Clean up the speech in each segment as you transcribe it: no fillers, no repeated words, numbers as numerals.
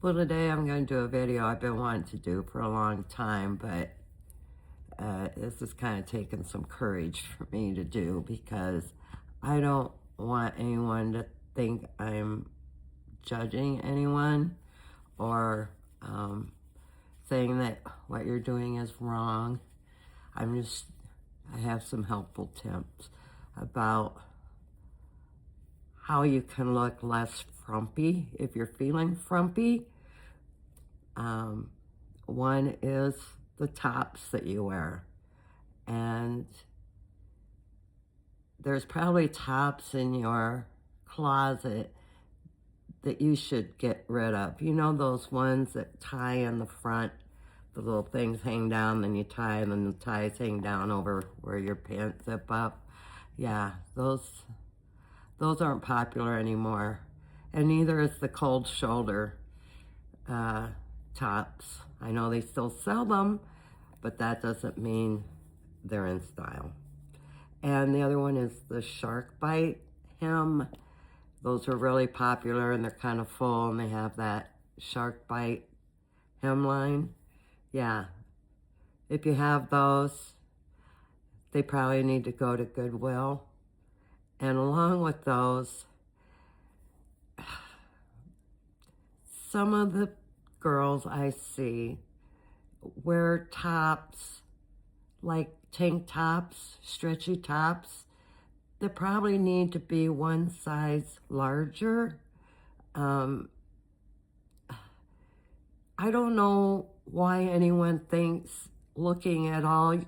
Well, today I'm going to do a video I've been wanting to do for a long time, but this is kind of taking some courage for me to do because I don't want anyone to think I'm judging anyone or saying that what you're doing is wrong. I have some helpful tips about how you can look less frumpy if you're feeling frumpy. One is the tops that you wear. And there's probably tops in your closet that you should get rid of. You know those ones that tie in the front, the little things hang down, then you tie, and then the ties hang down over where your pants zip up. Yeah, those aren't popular anymore. And neither is the cold shoulder tops. I know they still sell them, but that doesn't mean they're in style. And the other one is the shark bite hem. Those are really popular and they're kind of full and they have that shark bite hemline. Yeah, if you have those, they probably need to go to Goodwill. And along with those, some of the girls I see wear tops, like tank tops, stretchy tops, that probably need to be one size larger. I don't know why anyone thinks looking at all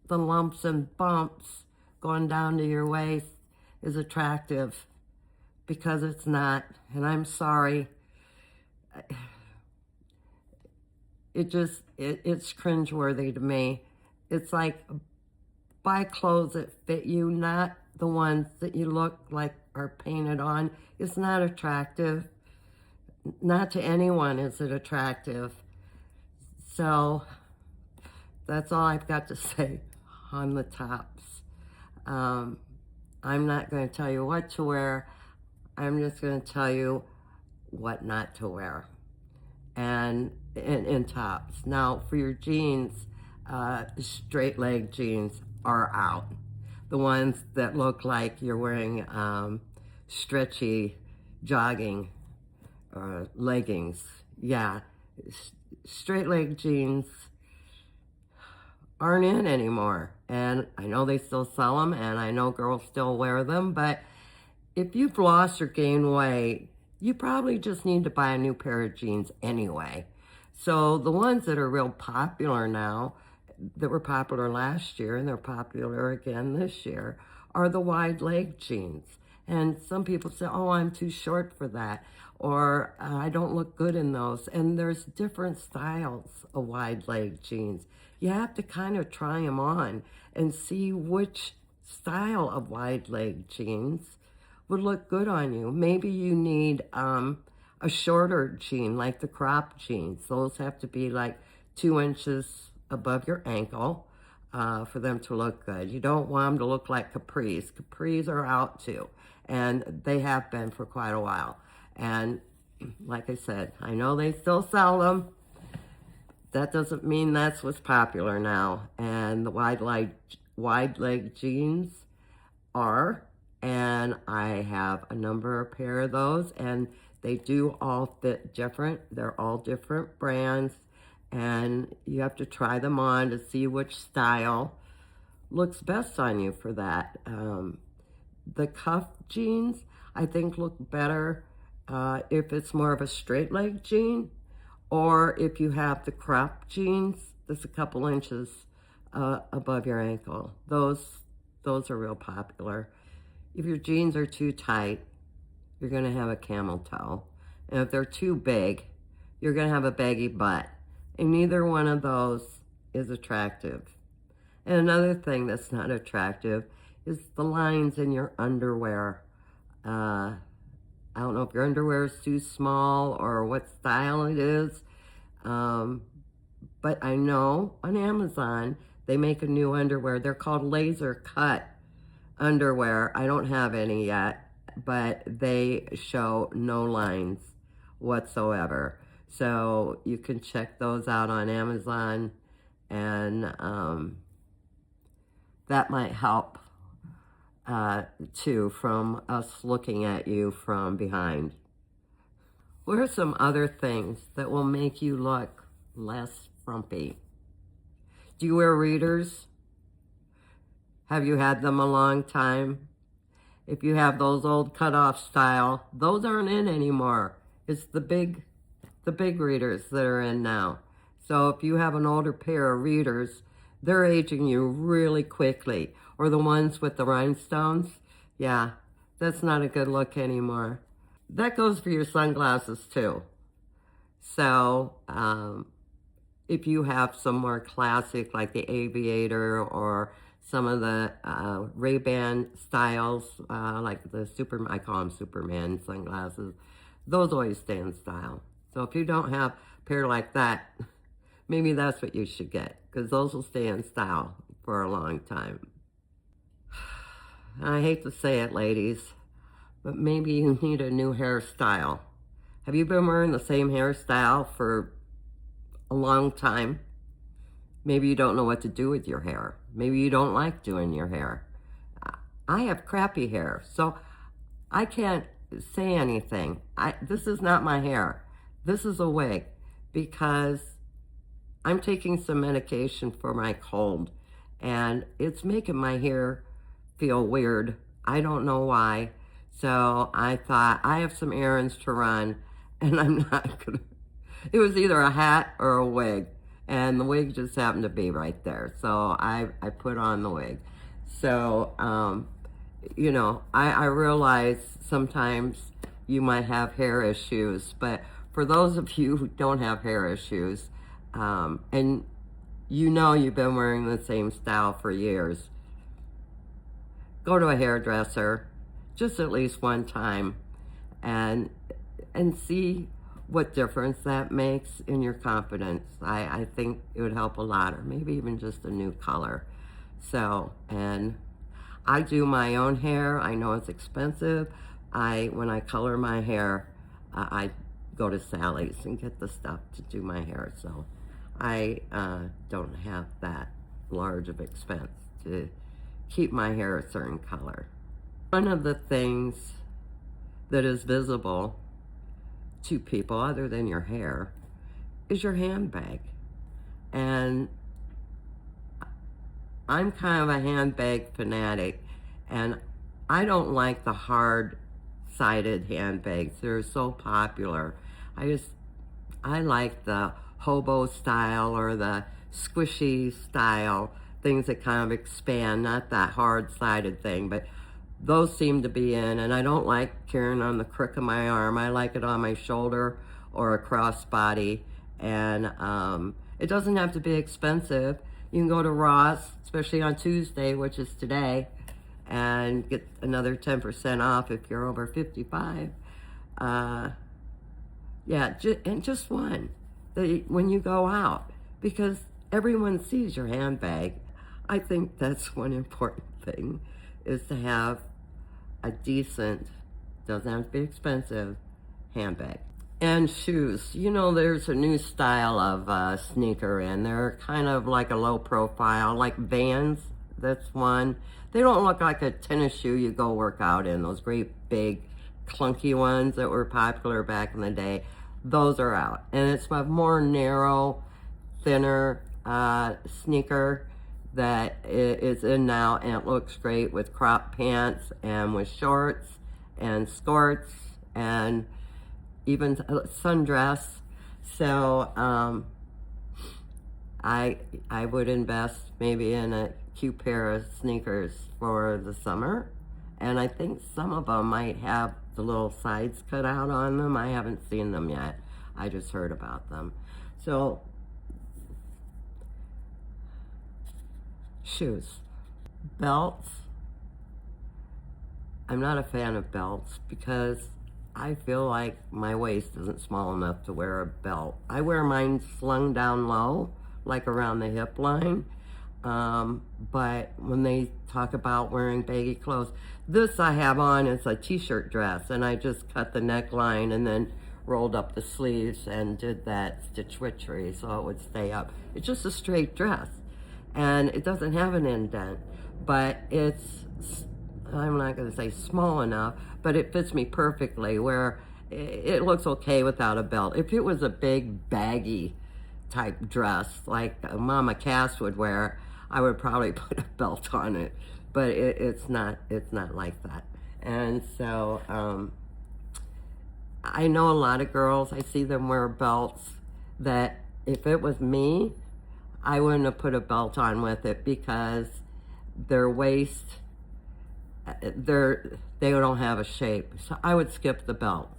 the lumps and bumps going down to your waist is attractive, because it's not, and I'm sorry. It's cringeworthy to me. It's like, buy clothes that fit you, not the ones that you look like are painted on. It's not attractive. Not to anyone is it attractive. So that's all I've got to say on the tops. I'm not going to tell you what to wear. I'm just going to tell you what not to wear. And in tops. Now, for your jeans, straight leg jeans are out. The ones that look like you're wearing stretchy jogging leggings. Yeah, straight leg jeans aren't in anymore. And I know they still sell them, and I know girls still wear them, but if you've lost or gained weight, you probably just need to buy a new pair of jeans anyway. So the ones that are real popular now, that were popular last year and they're popular again this year, are the wide leg jeans. And some people say, oh, I'm too short for that, or I don't look good in those. And there's different styles of wide leg jeans. You have to kind of try them on and see which style of wide leg jeans would look good on you. Maybe you need a shorter jean, like the crop jeans. Those have to be like 2 inches above your ankle for them to look good. You don't want them to look like capris. Capris are out too, and they have been for quite a while. And like I said, I know they still sell them. That doesn't mean that's what's popular now. And the wide leg jeans are, and I have a number of pair of those, and they do all fit different. They're all different brands, and you have to try them on to see which style looks best on you for that. The cuff jeans, I think, look better if it's more of a straight leg jean, or if you have the crop jeans that's a couple inches above your ankle. Those are real popular. If your jeans are too tight, you're going to have a camel toe. And if they're too big, you're going to have a baggy butt. And neither one of those is attractive. And another thing that's not attractive is the lines in your underwear. I don't know if your underwear is too small or what style it is. But I know on Amazon, they make a new underwear. They're called laser cut underwear. I don't have any yet, but they show no lines whatsoever. So you can check those out on Amazon, and that might help too, from us looking at you from behind. What are some other things that will make you look less frumpy? Do you wear readers? Have you had them a long time? If you have those old cutoff style, those aren't in anymore. It's the big readers that are in now. So if you have an older pair of readers, they're aging you really quickly. Or the ones with the rhinestones, yeah, that's not a good look anymore. That goes for your sunglasses too. So if you have some more classic, like the Aviator or some of the Ray-Ban styles, like the I call them Superman sunglasses, those always stay in style. So if you don't have a pair like that, maybe that's what you should get, because those will stay in style for a long time. I hate to say it, ladies, but maybe you need a new hairstyle. Have you been wearing the same hairstyle for a long time? Maybe you don't know what to do with your hair. Maybe you don't like doing your hair. I have crappy hair, so I can't say anything. This is not my hair. This is a wig, because I'm taking some medication for my cold, and it's making my hair feel weird. I don't know why. So I thought, I have some errands to run, and I'm not gonna. It was either a hat or a wig, and the wig just happened to be right there. So I put on the wig. So, you know, I realize sometimes you might have hair issues, but for those of you who don't have hair issues, and you know you've been wearing the same style for years, go to a hairdresser just at least one time and see what difference that makes in your confidence. I think it would help a lot, or maybe even just a new color. So, and I do my own hair. I know it's expensive. When I color my hair, I go to Sally's and get the stuff to do my hair. So I don't have that large of expense to keep my hair a certain color. One of the things that is visible to people other than your hair is your handbag. And I'm kind of a handbag fanatic, and I don't like the hard-sided handbags. They're so popular. I like the hobo style or the squishy style, things that kind of expand, not that hard-sided thing, but those seem to be in, and I don't like carrying on the crook of my arm. I like it on my shoulder or a crossbody, and it doesn't have to be expensive. You can go to Ross, especially on Tuesday, which is today, and get another 10% off if you're over 55. Yeah, and just one when you go out, because everyone sees your handbag. I think that's one important thing, is to have a decent, doesn't have to be expensive, handbag. And shoes. You know, there's a new style of sneaker, and they're kind of like a low profile, like Vans. That's one. They don't look like a tennis shoe you go work out in, those great big clunky ones that were popular back in the day. Those are out. And it's a more narrow, thinner sneaker that is in now, and it looks great with crop pants and with shorts and skirts and even sundress. So I would invest maybe in a cute pair of sneakers for the summer, and I think some of them might have the little sides cut out on them. I haven't seen them yet. I just heard about them. So shoes. Belts. I'm not a fan of belts because I feel like my waist isn't small enough to wear a belt. I wear mine slung down low, like around the hip line. But when they talk about wearing baggy clothes, this I have on is a t-shirt dress, and I just cut the neckline and then rolled up the sleeves and did that stitch witchery so it would stay up. It's just a straight dress, and it doesn't have an indent, but it's, I'm not going to say small enough, but it fits me perfectly where it looks okay without a belt. If it was a big baggy type dress like Mama Cass would wear, I would probably put a belt on it, but it's not like that. And so I know a lot of girls, I see them wear belts that if it was me, I wouldn't have put a belt on with it because their waist, they don't have a shape. So I would skip the belt.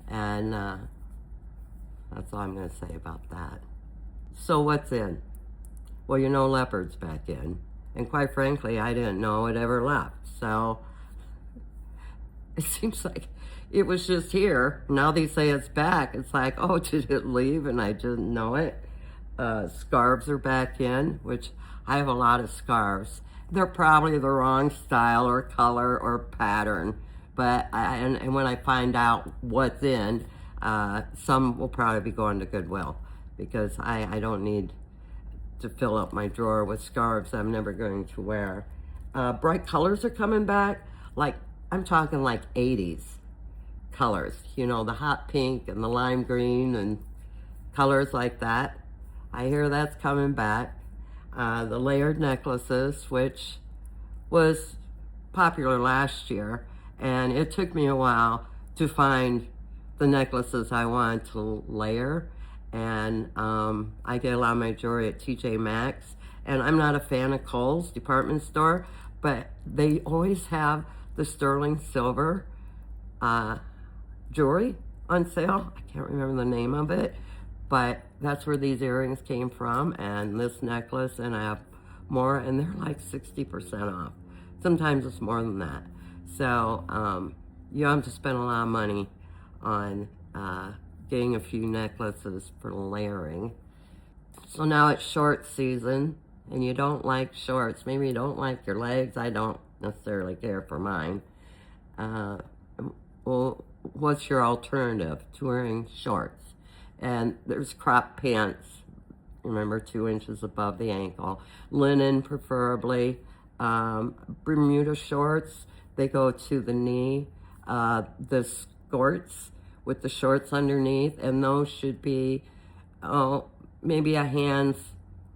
And that's all I'm going to say about that. So what's in? Well, you know leopard's back in. And quite frankly, I didn't know it ever left. So it seems like it was just here. Now they say it's back. It's like, oh, did it leave and I didn't know it? Scarves are back in, which I have a lot of scarves. They're probably the wrong style or color or pattern. But and when I find out what's in, some will probably be going to Goodwill because I don't need to fill up my drawer with scarves I'm never going to wear. Bright colors are coming back. Like, I'm talking like 80s colors. You know, the hot pink and the lime green and colors like that. I hear that's coming back. The layered necklaces, which was popular last year, and it took me a while to find the necklaces I wanted to layer. And I get a lot of my jewelry at TJ Maxx, and I'm not a fan of Kohl's department store, but they always have the sterling silver jewelry on sale. I can't remember the name of it, but that's where these earrings came from, and this necklace, and I have more, and they're like 60% off. Sometimes it's more than that. So you don't have to spend a lot of money on getting a few necklaces for layering. So now it's short season, and you don't like shorts. Maybe you don't like your legs. I don't necessarily care for mine. Well, what's your alternative to wearing shorts? And there's crop pants, remember, 2 inches above the ankle. Linen, preferably. Bermuda shorts, they go to the knee. The skirts with the shorts underneath, and those should be, maybe a hand's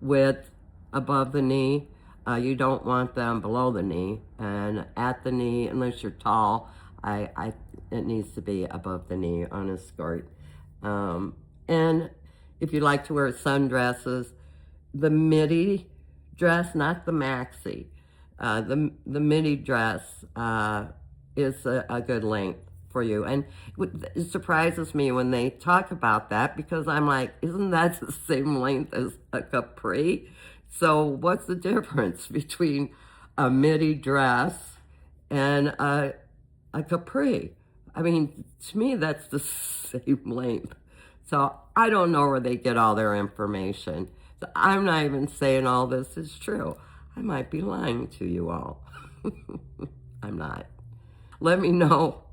width above the knee. You don't want them below the knee, and at the knee, unless you're tall, it needs to be above the knee on a skirt. And if you like to wear sundresses, the midi dress, not the maxi, the midi dress is a good length for you. And it surprises me when they talk about that because I'm like, isn't that the same length as a capri? So what's the difference between a midi dress and a capri? I mean, to me, that's the same length. So I don't know where they get all their information. So I'm not even saying all this is true. I might be lying to you all. I'm not. Let me know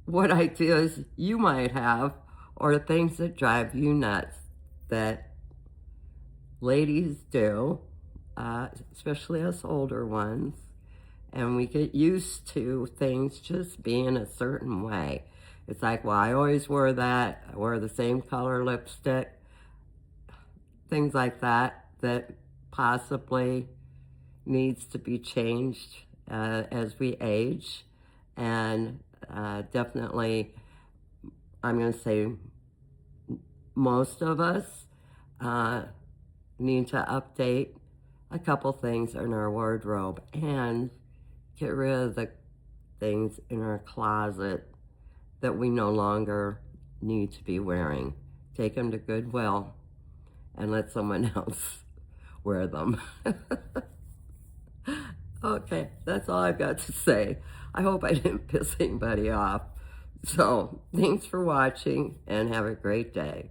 what ideas you might have or things that drive you nuts that ladies do, especially us older ones, and we get used to things just being a certain way. It's like, well, I always wear that. I wear the same color lipstick. Things like that possibly needs to be changed as we age. And definitely, I'm going to say most of us need to update a couple things in our wardrobe and get rid of the things in our closet that we no longer need to be wearing. Take them to Goodwill and let someone else wear them. Okay, that's all I've got to say. I hope I didn't piss anybody off. So, thanks for watching and have a great day.